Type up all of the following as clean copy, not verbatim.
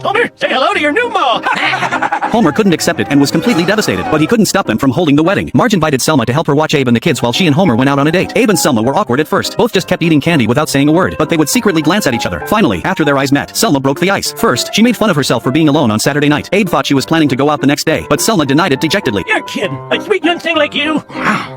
Homer, say hello to your new ma! Homer couldn't accept it and was completely devastated, but he couldn't stop them from holding the wedding. Marge invited Selma to help her watch Abe and the kids while she and Homer went out on a date. Abe and Selma were awkward at first. Both just kept eating candy without saying a word, but they would secretly glance at each other. Finally, after their eyes met, Selma broke the ice. First, she made fun of herself for being alone on Saturday night. Abe thought she was planning to go out the next day, but Selma denied it dejectedly. You're kidding. A sweet young thing like you?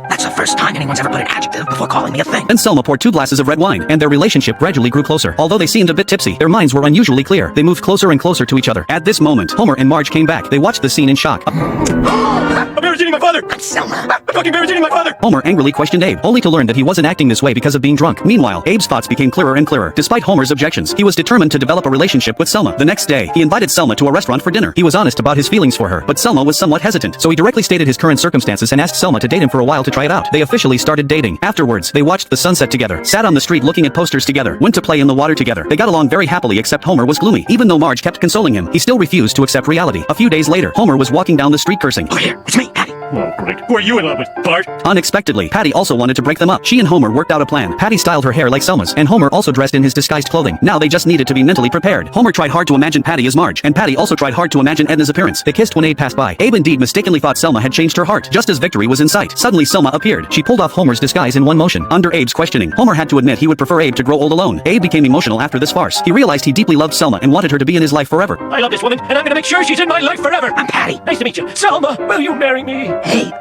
That's the first time anyone's ever put an adjective before calling me a thing. Then Selma poured 2 glasses of red wine, and their relationship gradually grew closer. Although they seemed a bit tipsy, their minds were unusually clear. They moved closer and closer to each other. At this moment, Homer and Marge came back. They watched the scene in shock. A bear is eating my father! I'm Selma. A fucking bear is eating my father! Homer angrily questioned Abe, only to learn that he wasn't acting this way because of being drunk. Meanwhile, Abe's thoughts became clearer and clearer. Despite Homer's objections, he was determined to develop a relationship with Selma. The next day, he invited Selma to a restaurant for dinner. He was honest about his feelings for her, but Selma was somewhat hesitant, so he directly stated his current circumstances and asked Selma to date him for a while to try it out. They officially started dating. Afterwards, they watched the sunset together, sat on the street looking at posters together, went to play in the water together. They got along very happily, except Homer was gloomy. Even though Marge kept consoling him, he still refused to accept reality. A few days later, Homer was walking down the street cursing. Oh, here, it's me, Patty. Oh, great. Who are you in love with, Bart? Unexpectedly, Patty also wanted to break them up. She and Homer worked out a plan. Patty styled her hair like Selma's, and Homer also dressed in his disguised clothing. Now they just needed to be mentally prepared. Homer tried hard to imagine Patty as Marge, and Patty also tried hard to imagine Edna's appearance. They kissed when Abe passed by. Abe indeed mistakenly thought Selma had changed her heart. Just as victory was in sight, suddenly Selma appeared. She pulled off Homer's disguise in one motion. Under Abe's questioning, Homer had to admit he would prefer Abe to grow old alone. Abe became emotional after this farce. He realized he deeply loved Selma and wanted her to be in his life forever. I love this woman, and I'm gonna make sure she's in my life forever! I'm Patty. Nice to meet you. Selma, will you marry me? Hey,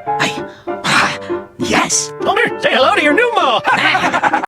yes. Homer, say hello to your new ma!